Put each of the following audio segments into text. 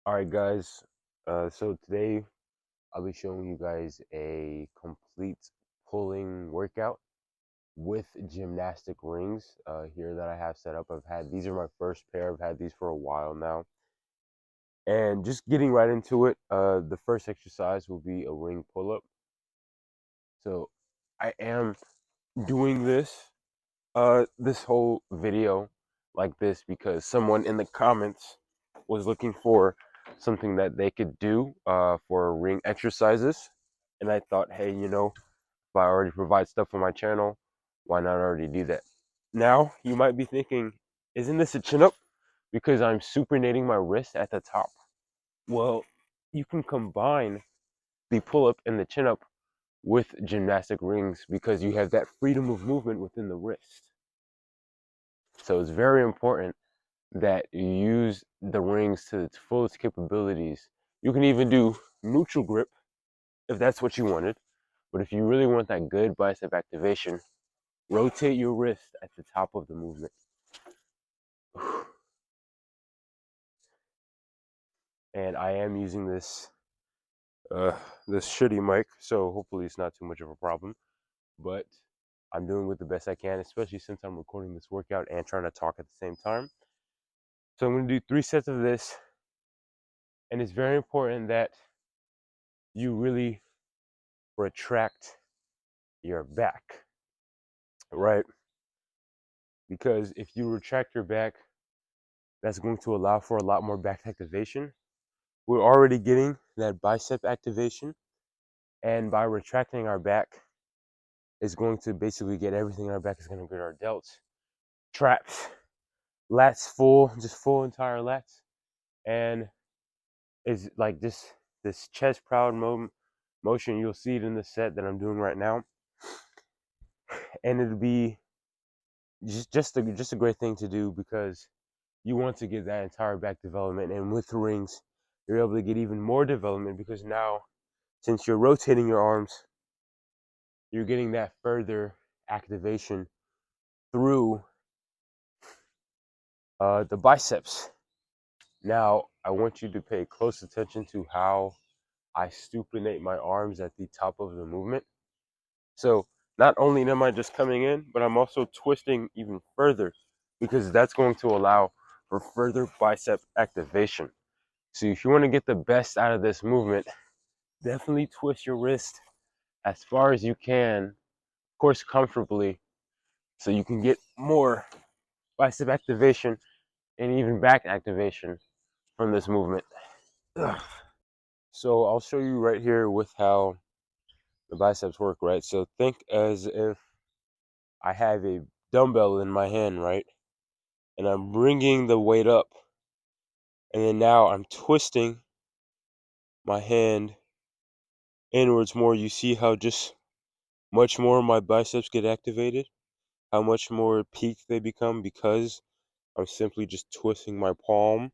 All right, guys. So today I'll be showing you guys a complete pulling workout with gymnastic rings here that I have set up. These are my first pair. I've had these for a while now. And just getting right into it, the first exercise will be a ring pull up. So I am doing this whole video like this because someone in the comments was looking for something that they could do for ring exercises, and I thought, hey, if I already provide stuff on my channel, why not already do that? Now you might be thinking, isn't this a chin up because I'm supinating my wrist at the top? Well, you can combine the pull up and the chin up with gymnastic rings because you have that freedom of movement within the wrist. So it's very important that you use the rings to its fullest capabilities. You can even do neutral grip if that's what you wanted. But if you really want that good bicep activation, rotate your wrist at the top of the movement. And I am using this shitty mic, so hopefully it's not too much of a problem. But I'm doing with the best I can, especially since I'm recording this workout and trying to talk at the same time. So I'm going to do 3 sets of this, and it's very important that you really retract your back, right? Because if you retract your back, that's going to allow for a lot more back activation. We're already getting that bicep activation, and by retracting our back, it's going to basically get everything in our back. Is going to get our delts, traps, lats full, just full entire lats, and it's like this chest proud motion. You'll see it in the set that I'm doing right now, and it'll be just a great thing to do because you want to get that entire back development. And with rings, you're able to get even more development because now, since you're rotating your arms, you're getting that further activation through the biceps. Now, I want you to pay close attention to how I supinate my arms at the top of the movement. So not only am I just coming in, but I'm also twisting even further because that's going to allow for further bicep activation. So if you want to get the best out of this movement, definitely twist your wrist as far as you can, of course, comfortably, so you can get more bicep activation and even back activation from this movement. Ugh. So I'll show you right here with how the biceps work, right? So think as if I have a dumbbell in my hand, right? And I'm bringing the weight up. And then now I'm twisting my hand inwards more. You see how just much more my biceps get activated? How much more peaked they become because I'm simply just twisting my palm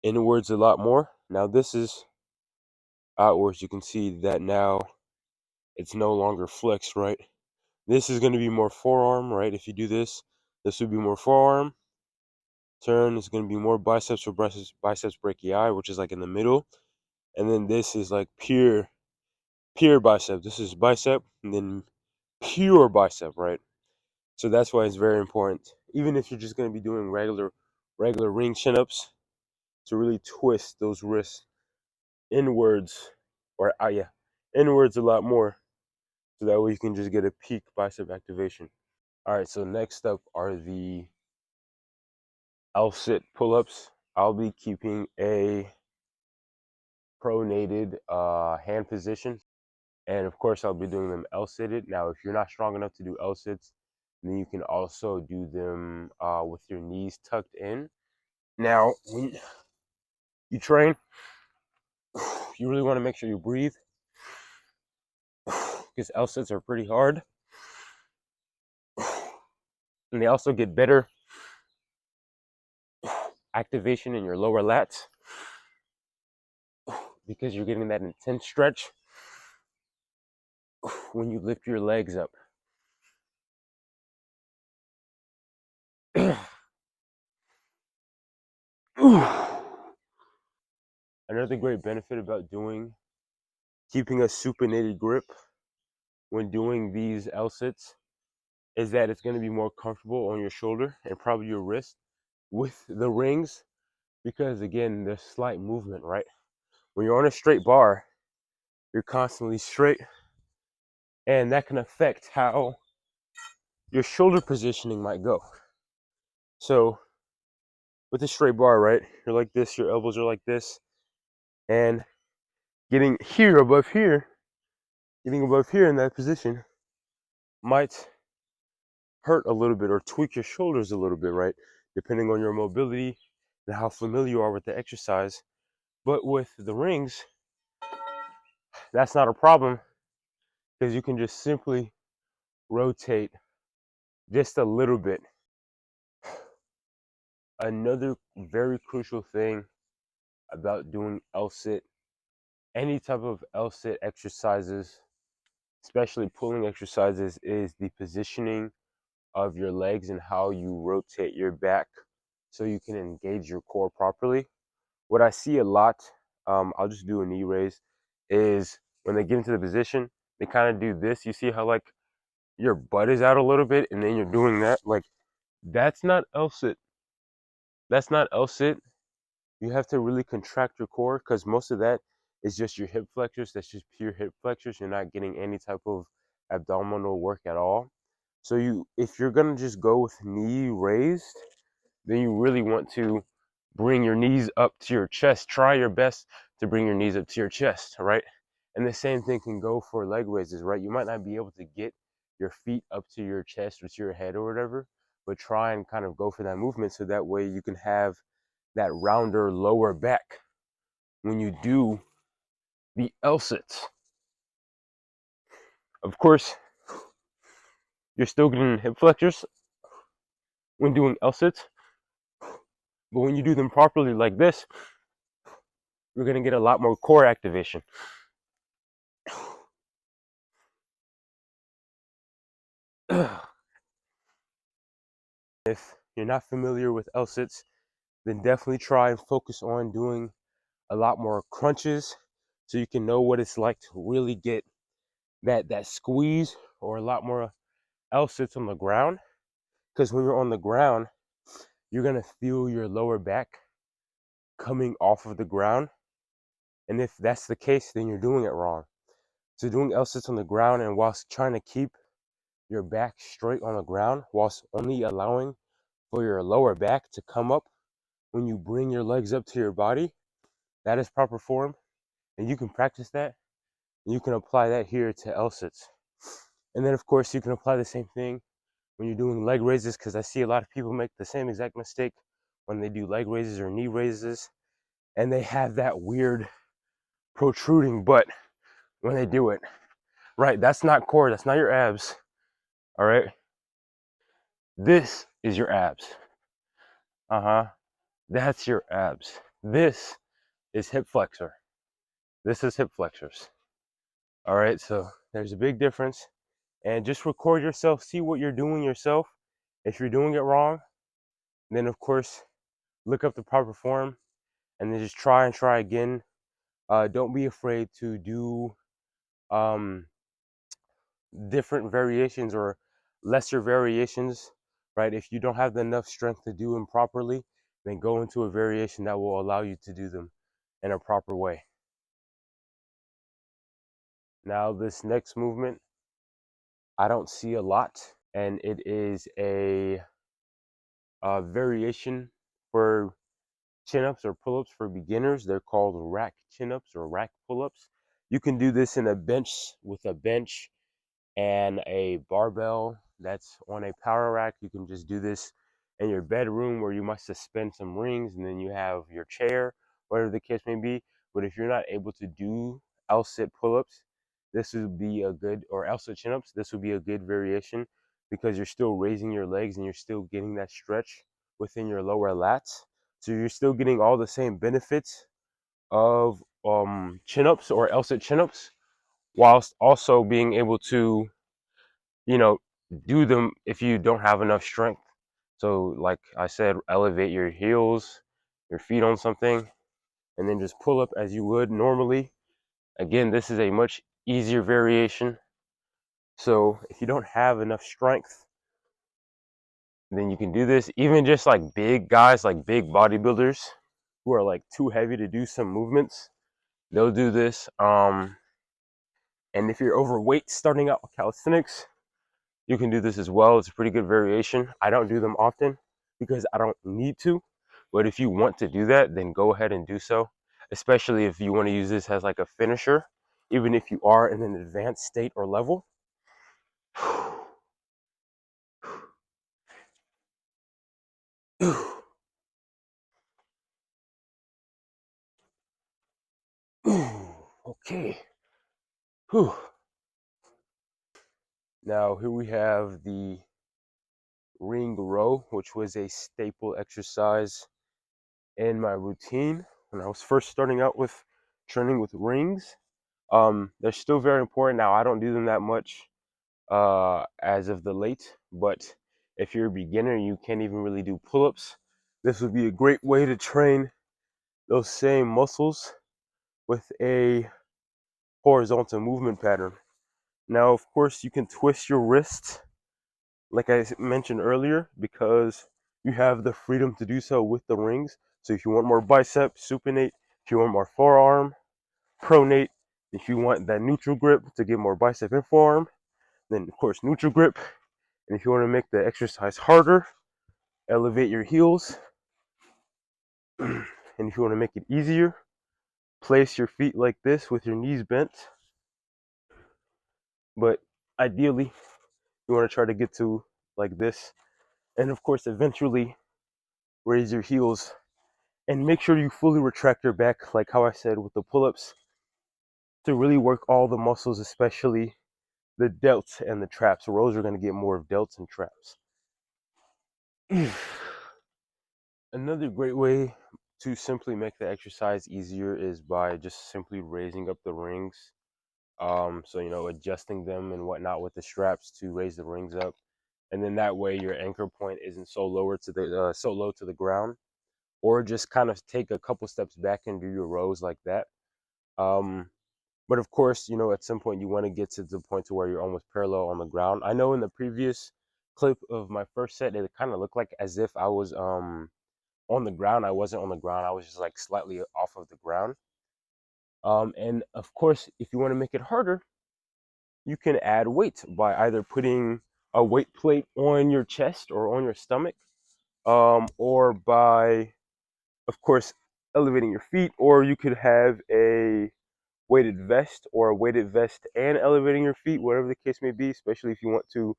inwards a lot more. Now this is outwards. You can see that now it's no longer flexed, right? This is going to be more forearm, right? If you do this, this would be more forearm. Turn is going to be more biceps or biceps brachii, which is like in the middle. And then this is like pure bicep. This is bicep and then pure bicep, right? So that's why it's very important. Even if you're just going to be doing regular ring chin-ups, to really twist those wrists inwards, or inwards a lot more, so that way you can just get a peak bicep activation. All right, so next up are the L-sit pull-ups. I'll be keeping a pronated hand position, and of course I'll be doing them L-sitted. Now, if you're not strong enough to do L-sits, then you can also do them with your knees tucked in. Now, when you train, you really want to make sure you breathe because L-sits are pretty hard. And they also get better activation in your lower lats because you're getting that intense stretch when you lift your legs up. Another great benefit about keeping a supinated grip when doing these L-sits is that it's going to be more comfortable on your shoulder and probably your wrist with the rings, because again, there's slight movement, right? When you're on a straight bar, you're constantly straight, and that can affect how your shoulder positioning might go. So with a straight bar, right, you're like this, your elbows are like this, and getting above here in that position might hurt a little bit or tweak your shoulders a little bit, right? Depending on your mobility and how familiar you are with the exercise. But with the rings, that's not a problem, because you can just simply rotate just a little bit. Another very crucial thing about doing L-sit, any type of L-sit exercises, especially pulling exercises, is the positioning of your legs and how you rotate your back so you can engage your core properly. What I see a lot, I'll just do a knee raise, is when they get into the position, they kind of do this. You see how like your butt is out a little bit and then you're doing that? Like, that's not L-sit. That's not L-sit. You have to really contract your core, because most of that is just your hip flexors. That's just pure hip flexors. You're not getting any type of abdominal work at all. So if you're gonna just go with knee raised, then you really want to bring your knees up to your chest. Try your best to bring your knees up to your chest, right? And the same thing can go for leg raises, right? You might not be able to get your feet up to your chest or to your head or whatever, but try and kind of go for that movement so that way you can have that rounder lower back when you do the L-sits. Of course, you're still getting hip flexors when doing L-sits, but when you do them properly like this, you're going to get a lot more core activation. If you're not familiar with L-sits, then definitely try and focus on doing a lot more crunches so you can know what it's like to really get that squeeze, or a lot more L-sits on the ground. Because when you're on the ground, you're going to feel your lower back coming off of the ground. And if that's the case, then you're doing it wrong. So doing L-sits on the ground and whilst trying to keep your back straight on the ground, whilst only allowing for your lower back to come up when you bring your legs up to your body, that is proper form. And you can practice that. And you can apply that here to L-sits. And then of course you can apply the same thing when you're doing leg raises, because I see a lot of people make the same exact mistake when they do leg raises or knee raises, and they have that weird protruding butt when they do it. Right, that's not core, that's not your abs. All right, this is your abs. That's your abs. This is hip flexor. This is hip flexors. All right, so there's a big difference. And just record yourself, see what you're doing yourself. If you're doing it wrong, then of course look up the proper form and then just try and try again. Don't be afraid to do um, different variations or lesser variations, right? If you don't have enough strength to do them properly, then go into a variation that will allow you to do them in a proper way. Now, this next movement, I don't see a lot, and it is a variation for chin-ups or pull-ups for beginners. They're called rack chin-ups or rack pull-ups. You can do this in a bench with a bench and a barbell that's on a power rack. You can just do this in your bedroom where you might suspend some rings and then you have your chair, whatever the case may be. But if you're not able to do L-sit pull-ups, this would be a good, or L-sit chin-ups, this would be a good variation, because you're still raising your legs and you're still getting that stretch within your lower lats. So you're still getting all the same benefits of chin-ups or L-sit chin-ups, whilst also being able to, you know, do them if you don't have enough strength. So like I said, elevate your heels, your feet on something, and then just pull up as you would normally. Again, this is a much easier variation. So if you don't have enough strength, then you can do this. Even just like big guys, like big bodybuilders who are like too heavy to do some movements, they'll do this. And if you're overweight starting out with calisthenics, you can do this as well. It's a pretty good variation. I don't do them often because I don't need to. But if you want to do that, then go ahead and do so. Especially if you want to use this as like a finisher, even if you are in an advanced state or level. Okay. Now here we have the ring row, which was a staple exercise in my routine when I was first starting out with training with rings. They're still very important. Now I don't do them that much as of the late, but if you're a beginner and you can't even really do pull-ups, this would be a great way to train those same muscles with a horizontal movement pattern. Now, of course, you can twist your wrist, like I mentioned earlier, because you have the freedom to do so with the rings. So if you want more bicep, supinate. If you want more forearm, pronate. If you want that neutral grip to get more bicep and forearm, then of course neutral grip. And if you want to make the exercise harder, elevate your heels. And if you want to make it easier, place your feet like this with your knees bent. But ideally, you want to try to get to like this. And of course, eventually raise your heels and make sure you fully retract your back, like how I said with the pull-ups, to really work all the muscles, especially the delts and the traps. Rows are going to get more of delts and traps. Another great way to simply make the exercise easier is by just simply raising up the rings. So adjusting them and whatnot with the straps to raise the rings up, and then that way your anchor point isn't so low to the ground, or just kind of take a couple steps back and do your rows like that. But of course, at some point you want to get to the point to where you're almost parallel on the ground. I know in the previous clip of my first set, it kind of looked like as if I was on the ground. I wasn't on the ground. I was just like slightly off of the ground. And of course, if you want to make it harder, you can add weight by either putting a weight plate on your chest or on your stomach, or by, of course, elevating your feet, or you could have a weighted vest or a weighted vest and elevating your feet, whatever the case may be, especially if you want to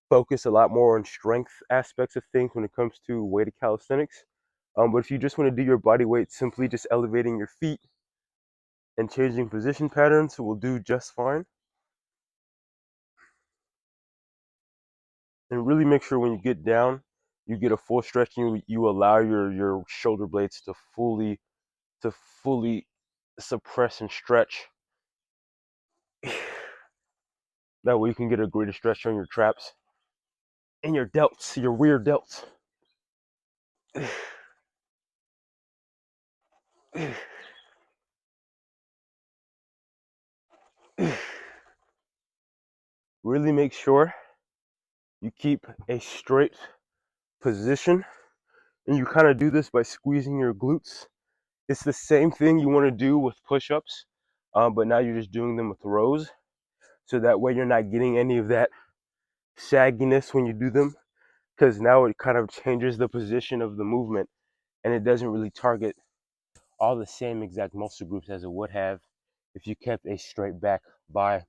focus a lot more on strength aspects of things when it comes to weighted calisthenics. But if you just want to do your body weight, simply just elevating your feet and changing position patterns will do just fine. And really make sure when you get down, you get a full stretch and you allow your shoulder blades to fully suppress and stretch. That way you can get a greater stretch on your traps and your delts, your rear delts. Really make sure you keep a straight position, and you kind of do this by squeezing your glutes. It's the same thing you want to do with push-ups, but now you're just doing them with rows, so that way you're not getting any of that sagginess when you do them, because now it kind of changes the position of the movement, and it doesn't really target all the same exact muscle groups as it would have if you kept a straight back by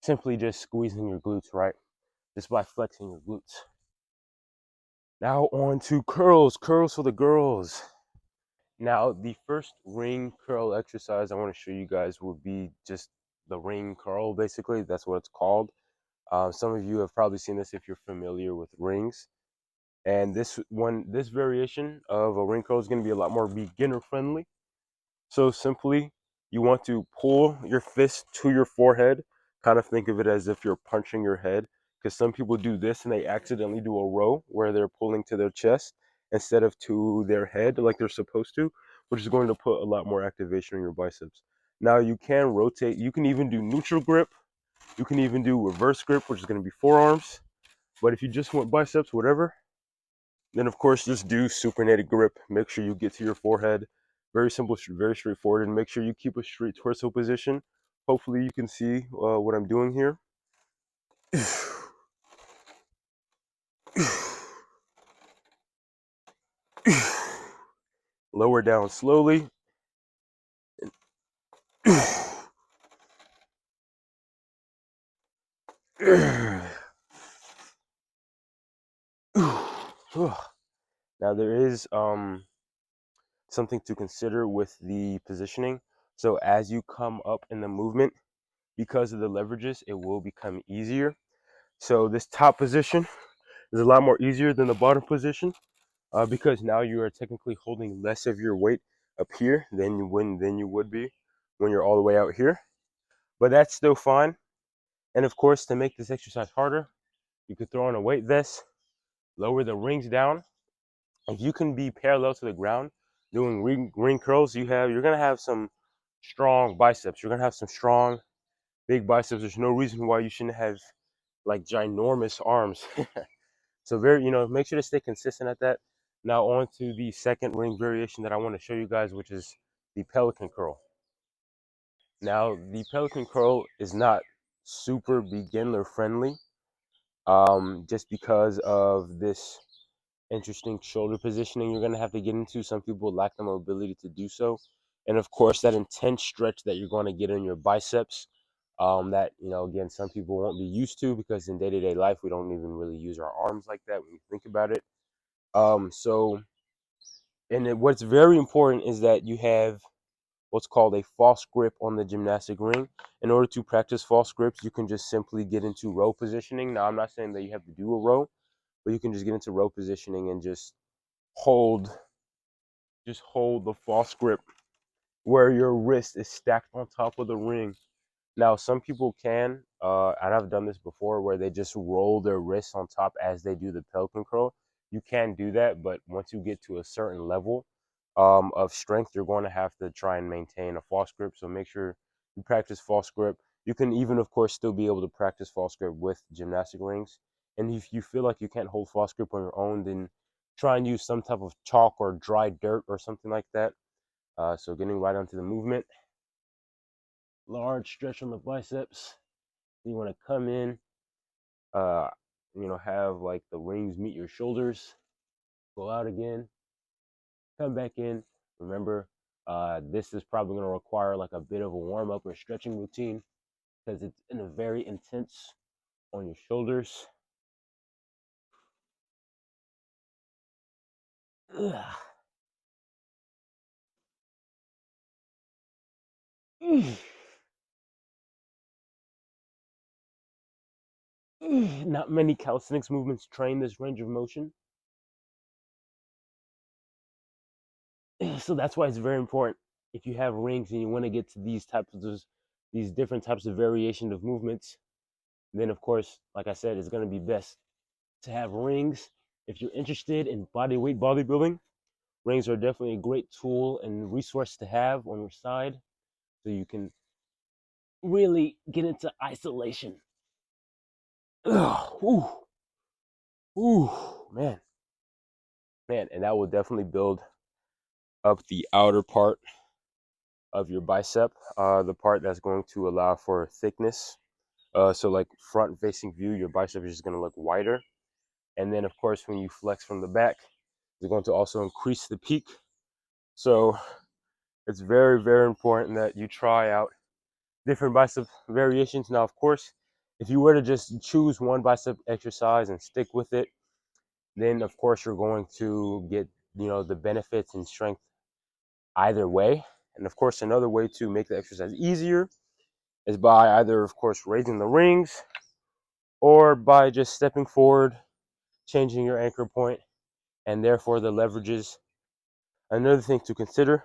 simply just squeezing your glutes, right? Just by flexing your glutes. Now on to curls for the girls. Now the first ring curl exercise I want to show you guys will be just the ring curl. Basically, that's what it's called. Some of you have probably seen this if you're familiar with rings. And this variation of a ring curl is going to be a lot more beginner friendly. So simply, you want to pull your fist to your forehead. Kind of think of it as if you're punching your head, because some people do this and they accidentally do a row where they're pulling to their chest, instead of to their head like they're supposed to, which is going to put a lot more activation on your biceps. Now you can rotate, you can even do neutral grip, you can even do reverse grip, which is going to be forearms. But if you just want biceps, whatever, then of course just do supinated grip. Make sure you get to your forehead. Very simple, very straightforward, and make sure you keep a straight torso position. Hopefully you can see what I'm doing here. Lower down slowly. Now there is something to consider with the positioning. So as you come up in the movement, because of the leverages, it will become easier. So this top position is a lot more easier than the bottom position because now you are technically holding less of your weight up here than you would be when you're all the way out here. But that's still fine. And of course, to make this exercise harder, you could throw on a weight vest, lower the rings down. If you can be parallel to the ground doing ring curls, you're gonna have some strong biceps. You're gonna have some strong, big biceps. There's no reason why you shouldn't have like ginormous arms. So make sure to stay consistent at that. Now on to the second ring variation that I want to show you guys, which is the Pelican curl. Now the Pelican curl is not super beginner friendly, just because of this interesting shoulder positioning you're going to have to get into. Some people lack the mobility to do so, and of course that intense stretch that you're going to get in your biceps, that again, some people won't be used to, because in day-to-day life we don't even really use our arms like that when you think about it. What's very important is that you have what's called a false grip on the gymnastic ring. In order to practice false grips, you can just simply get into row positioning. Now I'm not saying that you have to do a row, but you can just get into row positioning and hold hold the false grip where your wrist is stacked on top of the ring. Now, some people can, and I've done this before, where they just roll their wrists on top as they do the Pelican curl. You can do that, but once you get to a certain level of strength, you're going to have to try and maintain a false grip. So make sure you practice false grip. You can even, of course, still be able to practice false grip with gymnastic rings. And if you feel like you can't hold false grip on your own, then try and use some type of chalk or dry dirt or something like that. So getting right onto the movement. Large stretch on the biceps. You want to come in, uh, have like the rings meet your shoulders. Go out again, come back in. Remember, this is probably going to require like a bit of a warm up or stretching routine, because it's very intense on your shoulders. Ugh. Not many calisthenics movements train this range of motion. So that's why it's very important. If you have rings and you want to get to these different types of variation of movements, then of course, like I said, it's going to be best to have rings. If you're interested in bodyweight bodybuilding, rings are definitely a great tool and resource to have on your side, so you can really get into isolation. Ooh, ooh, man, and that will definitely build up the outer part of your bicep, the part that's going to allow for thickness. So like front facing view, your bicep is just going to look wider. And then of course, when you flex from the back, you're going to also increase the peak. So it's very, very important that you try out different bicep variations. Now, of course, if you were to just choose one bicep exercise and stick with it, then of course you're going to get, the benefits and strength either way. And of course, another way to make the exercise easier is by either, of course, raising the rings, or by just stepping forward, changing your anchor point, and therefore the leverages. Another thing to consider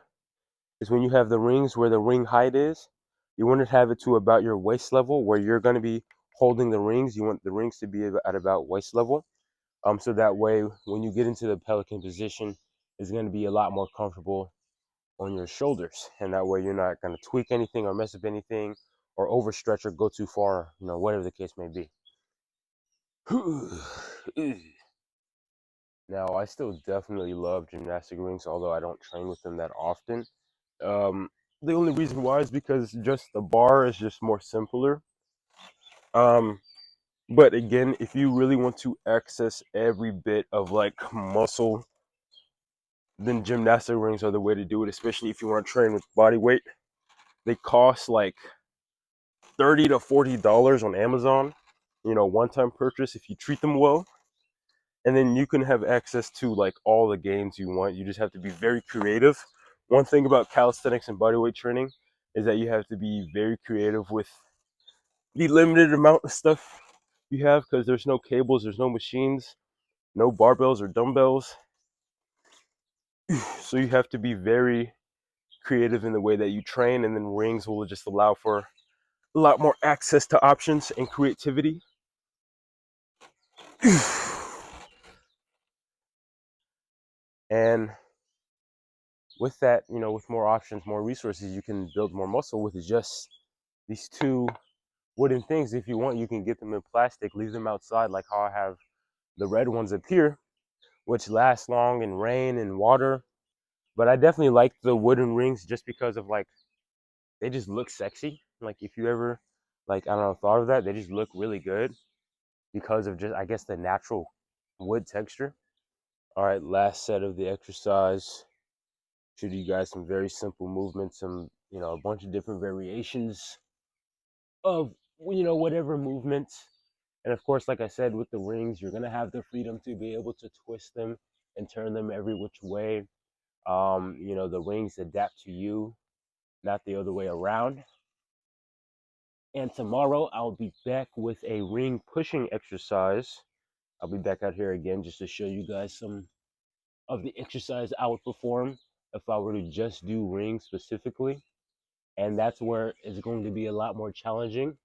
is when you have the rings, where the ring height is, you want to have it to about your waist level, where you're going to be holding the rings. You want the rings to be at about waist level. So that way, when you get into the Pelican position, it's going to be a lot more comfortable on your shoulders, and that way you're not going to tweak anything or mess up anything or overstretch or go too far, whatever the case may be. Now, I still definitely love gymnastic rings, although I don't train with them that often. Um, the only reason why is because just the bar is just more simpler. Um, but again, if you really want to access every bit of like muscle, then gymnastic rings are the way to do it, especially if you want to train with body weight. They cost like $30 to $40 on Amazon, one-time purchase if you treat them well. And then you can have access to like all the games you want. You just have to be very creative. One thing about calisthenics and bodyweight training is that you have to be very creative with the limited amount of stuff you have, because there's no cables, there's no machines, no barbells or dumbbells. So you have to be very creative in the way that you train, and then rings will just allow for a lot more access to options and creativity. And with that, with more options, more resources, you can build more muscle with just these two wooden things. If you want, you can get them in plastic, leave them outside, like how I have the red ones up here, which last long in rain and water. But I definitely like the wooden rings just because of like, they just look sexy. Like if you ever, like, I don't know, thought of that, they just look really good because of just, I guess, the natural wood texture. All right, last set of the exercise. Showed you guys some very simple movements, some, a bunch of different variations of, whatever movement. And of course, like I said, with the rings, you're gonna have the freedom to be able to twist them and turn them every which way. The rings adapt to you, not the other way around. And tomorrow I'll be back with a ring pushing exercise. I'll be back out here again just to show you guys some of the exercise I would perform if I were to just do rings specifically. And that's where it's going to be a lot more challenging,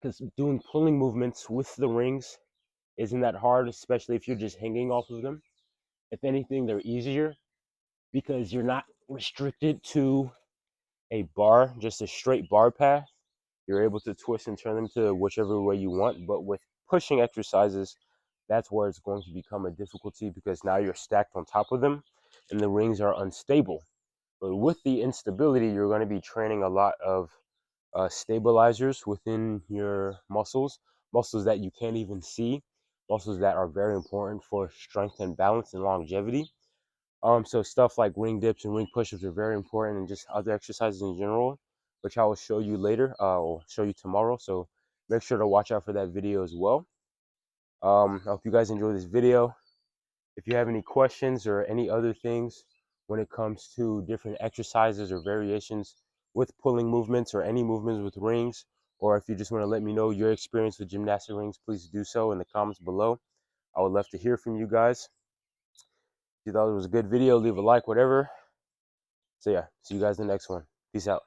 because doing pulling movements with the rings isn't that hard, especially if you're just hanging off of them. If anything, they're easier because you're not restricted to a bar, just a straight bar path. You're able to twist and turn them to whichever way you want. But with pushing exercises, that's where it's going to become a difficulty, because now you're stacked on top of them and the rings are unstable. But with the instability, you're going to be training a lot of stabilizers within your muscles that you can't even see, muscles that are very important for strength and balance and longevity. So stuff like ring dips and ring push-ups are very important, and just other exercises in general, which I will show you later. I'll show you tomorrow. So make sure to watch out for that video as well. I hope you guys enjoy this video. If you have any questions or any other things when it comes to different exercises or variations with pulling movements or any movements with rings, or if you just want to let me know your experience with gymnastic rings, please do so in the comments below. I would love to hear from you guys. If you thought it was a good video, leave a like, whatever. So yeah, see you guys in the next one. Peace out.